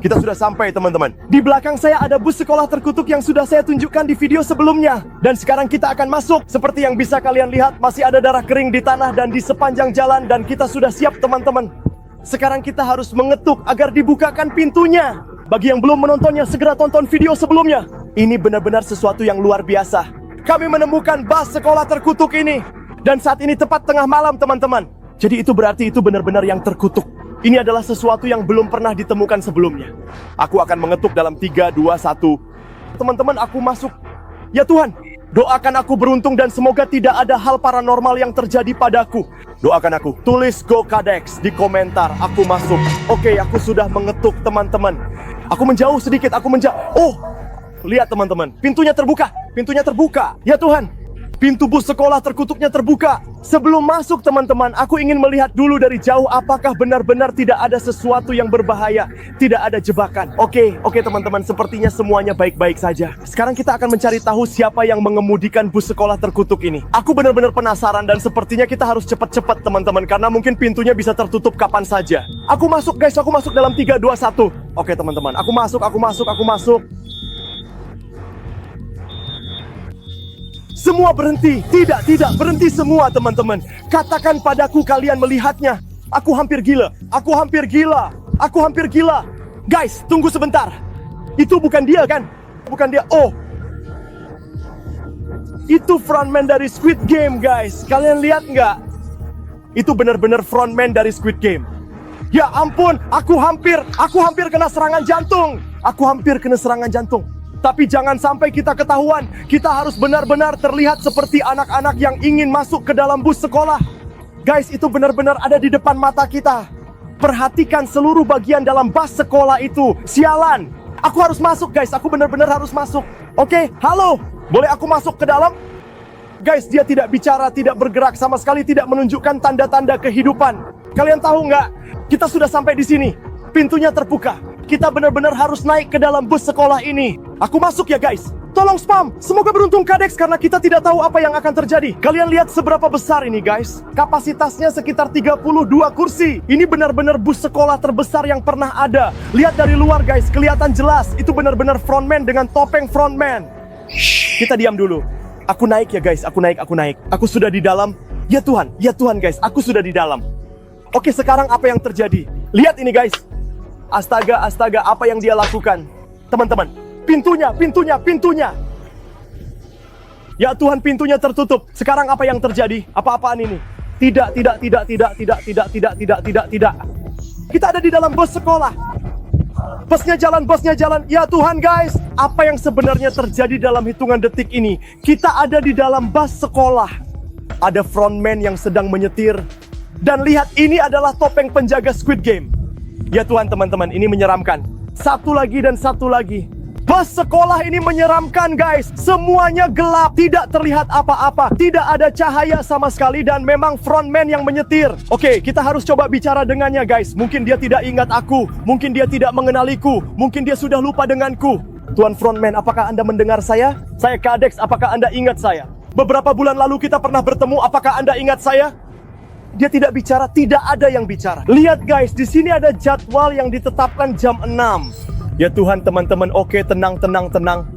Kita sudah sampai teman-teman. Di belakang saya ada bus sekolah terkutuk yang sudah saya tunjukkan di video sebelumnya. Dan sekarang kita akan masuk. Seperti yang bisa kalian lihat, masih ada darah kering di tanah dan di sepanjang jalan. Dan kita sudah siap teman-teman. Sekarang kita harus mengetuk agar dibukakan pintunya. Bagi yang belum menontonnya, segera tonton video sebelumnya. Ini benar-benar sesuatu yang luar biasa. Kami menemukan bus sekolah terkutuk ini. Dan saat ini tepat tengah malam teman-teman. Jadi itu berarti itu benar-benar yang terkutuk. Ini adalah sesuatu yang belum pernah ditemukan sebelumnya. Aku akan mengetuk dalam 3, 2, 1. Teman-teman, aku masuk. Ya Tuhan, doakan aku beruntung dan semoga tidak ada hal paranormal yang terjadi padaku. Doakan aku. Tulis Go Cadex di komentar. Aku masuk. Oke, aku sudah mengetuk teman-teman. Aku menjauh sedikit, Oh, lihat teman-teman. Pintunya terbuka. Pintunya terbuka. Ya Tuhan. Pintu bus sekolah terkutuknya terbuka. Sebelum masuk teman-teman, aku ingin melihat dulu dari jauh apakah benar-benar tidak ada sesuatu yang berbahaya. Tidak ada jebakan. Oke teman-teman, sepertinya semuanya baik-baik saja. Sekarang kita akan mencari tahu siapa yang mengemudikan bus sekolah terkutuk ini. Aku benar-benar penasaran dan sepertinya kita harus cepat-cepat teman-teman. Karena mungkin pintunya bisa tertutup kapan saja. Aku masuk guys, aku masuk dalam 3, 2, 1. Oke teman-teman, aku masuk. Semua berhenti. Tidak, berhenti semua teman-teman. Katakan padaku kalian melihatnya. Aku hampir gila. Guys, tunggu sebentar. Itu bukan dia kan? Bukan dia. Oh. Itu frontman dari Squid Game guys. Kalian lihat nggak? Itu benar-benar frontman dari Squid Game. Ya ampun, aku hampir kena serangan jantung. Tapi jangan sampai kita ketahuan. Kita harus benar-benar terlihat seperti anak-anak yang ingin masuk ke dalam bus sekolah. Guys, itu benar-benar ada di depan mata kita. Perhatikan seluruh bagian dalam bus sekolah itu. Sialan. Aku harus masuk guys, aku benar-benar harus masuk. Oke, halo. Boleh aku masuk ke dalam? Guys, dia tidak bicara, tidak bergerak sama sekali, tidak menunjukkan tanda-tanda kehidupan. Kalian tahu nggak? Kita sudah sampai di sini. Pintunya terbuka. Kita benar-benar harus naik ke dalam bus sekolah ini. Aku masuk ya guys. Tolong spam. Semoga beruntung Cadex karena kita tidak tahu apa yang akan terjadi. Kalian lihat seberapa besar ini guys. Kapasitasnya sekitar 32 kursi. Ini benar-benar bus sekolah terbesar yang pernah ada. Lihat dari luar guys, kelihatan jelas. Itu benar-benar frontman dengan topeng frontman. Kita diam dulu. Aku naik ya guys, aku naik. Aku sudah di dalam. Ya Tuhan guys, aku sudah di dalam. Oke, sekarang apa yang terjadi? Lihat ini guys. Astaga, apa yang dia lakukan? Teman-teman, pintunya. Ya Tuhan, pintunya tertutup. Sekarang apa yang terjadi? Apa-apaan ini? Tidak. Kita ada di dalam bus sekolah. Busnya jalan. Ya Tuhan guys, apa yang sebenarnya terjadi dalam hitungan detik ini? Kita ada di dalam bus sekolah. Ada frontman yang sedang menyetir. Dan lihat, ini adalah topeng penjaga Squid Game. Ya Tuhan teman-teman, ini menyeramkan. Satu lagi. Bus sekolah ini menyeramkan guys. Semuanya gelap, tidak terlihat apa-apa. Tidak ada cahaya sama sekali dan memang frontman yang menyetir. Oke, kita harus coba bicara dengannya guys. Mungkin dia tidak ingat aku. Mungkin dia tidak mengenaliku. Mungkin dia sudah lupa denganku. Tuan frontman, apakah Anda mendengar saya? Saya Cadex, apakah Anda ingat saya? Beberapa bulan lalu kita pernah bertemu, apakah Anda ingat saya? Dia tidak bicara, tidak ada yang bicara. Lihat guys, di sini ada jadwal yang ditetapkan jam 6. Ya Tuhan teman-teman, oke, tenang.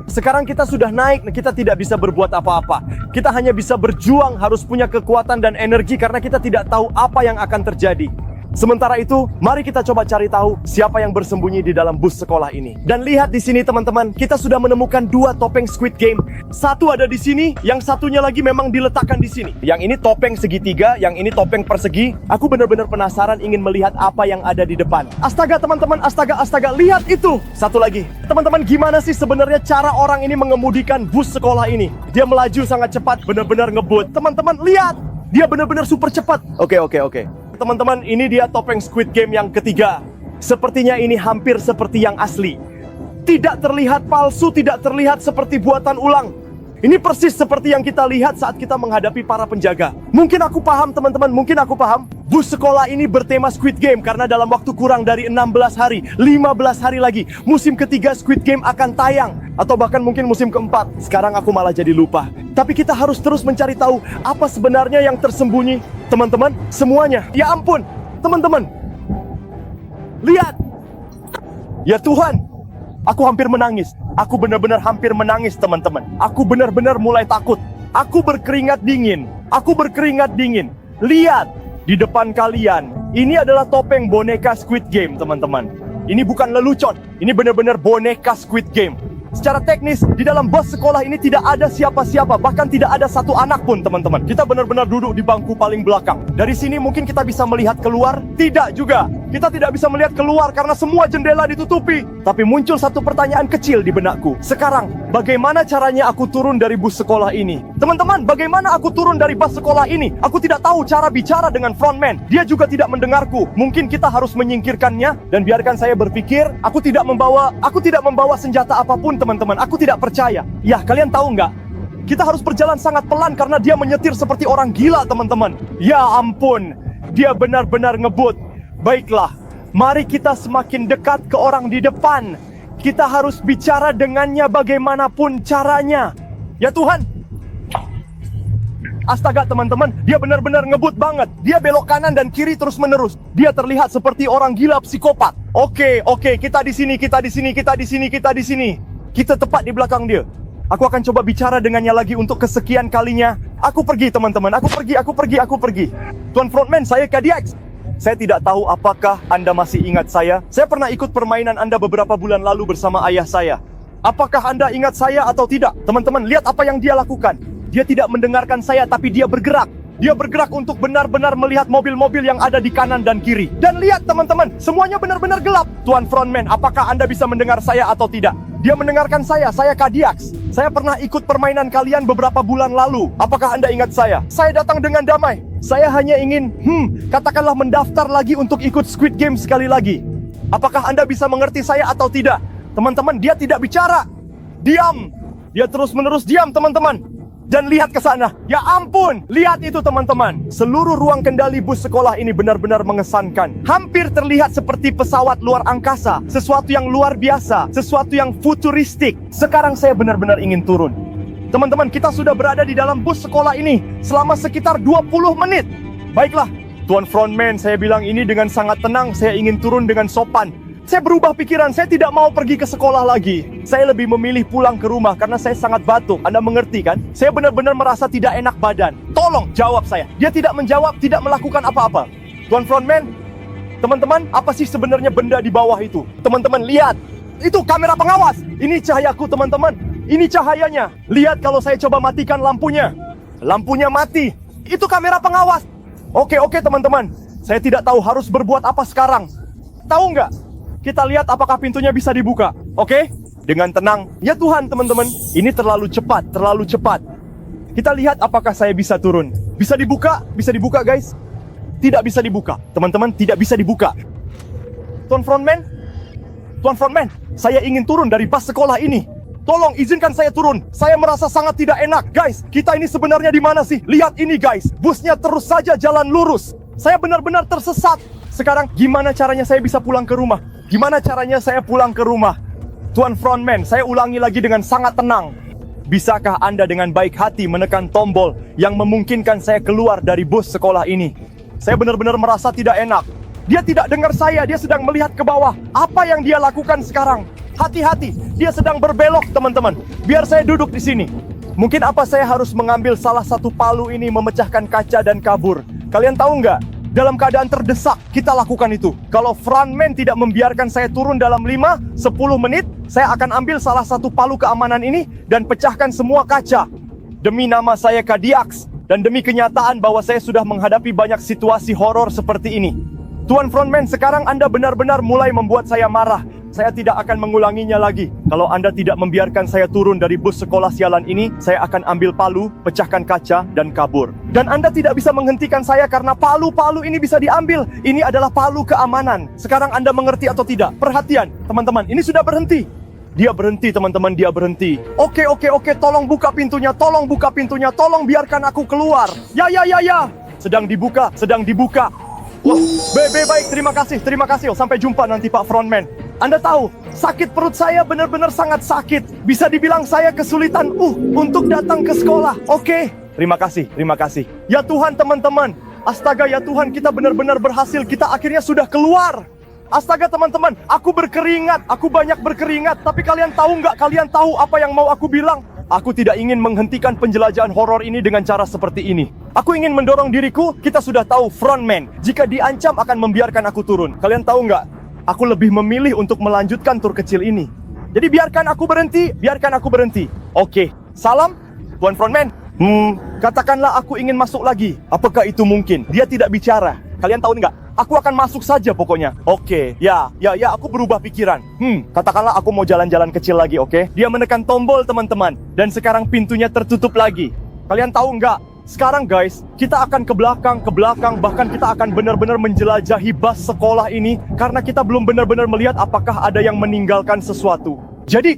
Sekarang kita sudah naik, kita tidak bisa berbuat apa-apa. Kita hanya bisa berjuang, harus punya kekuatan dan energi karena kita tidak tahu apa yang akan terjadi. Sementara itu, mari kita coba cari tahu siapa yang bersembunyi di dalam bus sekolah ini. Dan lihat di sini teman-teman, kita sudah menemukan 2 topeng Squid Game. Satu ada di sini, yang satunya lagi memang diletakkan di sini. Yang ini topeng segitiga, yang ini topeng persegi. Aku benar-benar penasaran ingin melihat apa yang ada di depan. Astaga teman-teman, astaga, lihat itu. Satu lagi. Teman-teman, gimana sih sebenarnya cara orang ini mengemudikan bus sekolah ini? Dia melaju sangat cepat, benar-benar ngebut. Teman-teman, lihat. Dia benar-benar super cepat. Oke. Teman-teman, ini dia topeng Squid Game yang ketiga. Sepertinya ini hampir seperti yang asli. Tidak terlihat palsu, tidak terlihat seperti buatan ulang. Ini persis seperti yang kita lihat saat kita menghadapi para penjaga. Mungkin aku paham teman-teman, Bus sekolah ini bertema Squid Game karena dalam waktu kurang dari 16 hari, 15 hari lagi, musim ketiga Squid Game akan tayang. Atau bahkan mungkin musim keempat. Sekarang aku malah jadi lupa. Tapi kita harus terus mencari tahu apa sebenarnya yang tersembunyi. Teman-teman, semuanya. Ya ampun, teman-teman. Lihat. Ya Tuhan, aku hampir menangis. Aku benar-benar hampir menangis, teman-teman. Aku benar-benar mulai takut. Aku berkeringat dingin. Aku berkeringat dingin. Lihat, di depan kalian, ini adalah topeng boneka Squid Game, teman-teman. Ini bukan lelucon, ini benar-benar boneka Squid Game. Secara teknis, di dalam bus sekolah ini tidak ada siapa-siapa, bahkan tidak ada satu anak pun, teman-teman. Kita benar-benar duduk di bangku paling belakang. Dari sini mungkin kita bisa melihat keluar, tidak juga. Kita tidak bisa melihat keluar karena semua jendela ditutupi. Tapi muncul satu pertanyaan kecil di benakku. Sekarang, bagaimana caranya aku turun dari bus sekolah ini? Teman-teman, bagaimana aku turun dari bus sekolah ini? Aku tidak tahu cara bicara dengan frontman. Dia juga tidak mendengarku. Mungkin kita harus menyingkirkannya dan biarkan saya berpikir. Aku tidak membawa senjata apapun, teman-teman. Aku tidak percaya. Ya, kalian tahu nggak? Kita harus berjalan sangat pelan karena dia menyetir seperti orang gila, teman-teman. Ya ampun, dia benar-benar ngebut. Baiklah, mari kita semakin dekat ke orang di depan. Kita harus bicara dengannya bagaimanapun caranya. Ya Tuhan. Astaga, teman-teman, dia benar-benar ngebut banget. Dia belok kanan dan kiri terus menerus. Dia terlihat seperti orang gila psikopat. Oke, kita di sini. Kita tepat di belakang dia. Aku akan coba bicara dengannya lagi untuk kesekian kalinya. Aku pergi, teman-teman. Aku pergi. Tuan Frontman, saya KDX. Saya tidak tahu apakah Anda masih ingat saya. Saya pernah ikut permainan Anda beberapa bulan lalu bersama ayah saya. Apakah Anda ingat saya atau tidak? Teman-teman, lihat apa yang dia lakukan. Dia tidak mendengarkan saya, tapi dia bergerak. Dia bergerak untuk benar-benar melihat mobil-mobil yang ada di kanan dan kiri. Dan lihat, teman-teman, semuanya benar-benar gelap. Tuan Frontman, apakah Anda bisa mendengar saya atau tidak? Dia mendengarkan saya Kadiaks. Saya pernah ikut permainan kalian beberapa bulan lalu. Apakah Anda ingat saya? Saya datang dengan damai. Saya hanya ingin, katakanlah mendaftar lagi untuk ikut Squid Game sekali lagi. Apakah Anda bisa mengerti saya atau tidak? Teman-teman, dia tidak bicara. Diam. Dia terus-menerus diam, teman-teman. Dan lihat ke sana. Ya ampun, lihat itu, teman-teman. Seluruh ruang kendali bus sekolah ini benar-benar mengesankan. Hampir terlihat seperti pesawat luar angkasa. Sesuatu yang luar biasa, sesuatu yang futuristik. Sekarang saya benar-benar ingin turun. Teman-teman, kita sudah berada di dalam bus sekolah ini selama sekitar 20 menit. Baiklah, Tuan Frontman, saya bilang ini dengan sangat tenang. Saya ingin turun dengan sopan. Saya berubah pikiran, saya tidak mau pergi ke sekolah lagi. Saya lebih memilih pulang ke rumah karena saya sangat batuk. Anda mengerti kan? Saya benar-benar merasa tidak enak badan. Tolong jawab saya. Dia tidak menjawab, tidak melakukan apa-apa. Tuan Frontman, teman-teman, apa sih sebenarnya benda di bawah itu? Teman-teman, lihat. Itu kamera pengawas. Ini cahayaku, teman-teman. Ini cahayanya. Lihat kalau saya coba matikan lampunya. Lampunya mati. Itu kamera pengawas. Oke, teman-teman. Saya tidak tahu harus berbuat apa sekarang. Tahu nggak? Kita lihat apakah pintunya bisa dibuka. Oke? Dengan tenang. Ya Tuhan, teman-teman. Ini terlalu cepat. Kita lihat apakah saya bisa turun. Bisa dibuka? Bisa dibuka, guys? Tidak bisa dibuka. Teman-teman, tidak bisa dibuka. Tuan Frontman, saya ingin turun dari bus sekolah ini. Tolong izinkan saya turun. Saya merasa sangat tidak enak. Guys, kita ini sebenarnya di mana sih? Lihat ini, guys. Busnya terus saja jalan lurus. Saya benar-benar tersesat. Sekarang, gimana caranya saya bisa pulang ke rumah? Tuan Frontman, saya ulangi lagi dengan sangat tenang. Bisakah Anda dengan baik hati menekan tombol yang memungkinkan saya keluar dari bus sekolah ini? Saya benar-benar merasa tidak enak. Dia tidak dengar saya, dia sedang melihat ke bawah. Apa yang dia lakukan sekarang? Hati-hati, dia sedang berbelok, teman-teman. Biar saya duduk di sini. Mungkin apa saya harus mengambil salah satu palu ini, memecahkan kaca dan kabur? Kalian tahu nggak? Dalam keadaan terdesak, kita lakukan itu. Kalau frontman tidak membiarkan saya turun dalam 5-10 menit, saya akan ambil salah satu palu keamanan ini dan pecahkan semua kaca. Demi nama saya Kadiaks, dan demi kenyataan bahwa saya sudah menghadapi banyak situasi horor seperti ini. Tuan Frontman, sekarang Anda benar-benar mulai membuat saya marah. Saya tidak akan mengulanginya lagi. Kalau Anda tidak membiarkan saya turun dari bus sekolah sialan ini, saya akan ambil palu, pecahkan kaca, dan kabur. Dan Anda tidak bisa menghentikan saya karena palu-palu ini bisa diambil. Ini adalah palu keamanan. Sekarang Anda mengerti atau tidak? Perhatian, teman-teman, ini sudah berhenti. Dia berhenti, teman-teman, dia berhenti. Oke, tolong buka pintunya, tolong biarkan aku keluar. Ya. Sedang dibuka. Wah, baik, terima kasih. Sampai jumpa nanti, Pak Frontman. Anda tahu, sakit perut saya benar-benar sangat sakit. Bisa dibilang saya kesulitan untuk datang ke sekolah. Oke, terima kasih. Ya Tuhan, teman-teman. Astaga, ya Tuhan, kita benar-benar berhasil. Kita akhirnya sudah keluar. Astaga teman-teman, aku berkeringat, aku banyak berkeringat. Tapi kalian tahu nggak, kalian tahu apa yang mau aku bilang? Aku tidak ingin menghentikan penjelajahan horor ini dengan cara seperti ini. Aku ingin mendorong diriku, kita sudah tahu frontman. Jika diancam akan membiarkan aku turun. Kalian tahu nggak? Aku lebih memilih untuk melanjutkan tur kecil ini. Jadi biarkan aku berhenti, biarkan aku berhenti. Oke, salam, Tuan Frontman. Katakanlah aku ingin masuk lagi. Apakah itu mungkin? Dia tidak bicara. Kalian tahu nggak? Aku akan masuk saja pokoknya. Oke, ya, aku berubah pikiran. Katakanlah aku mau jalan-jalan kecil lagi, oke? Dia menekan tombol teman-teman. Dan sekarang pintunya tertutup lagi. Kalian tahu nggak? Sekarang guys, kita akan ke belakang, bahkan kita akan benar-benar menjelajahi bus sekolah ini. Karena kita belum benar-benar melihat apakah ada yang meninggalkan sesuatu. Jadi,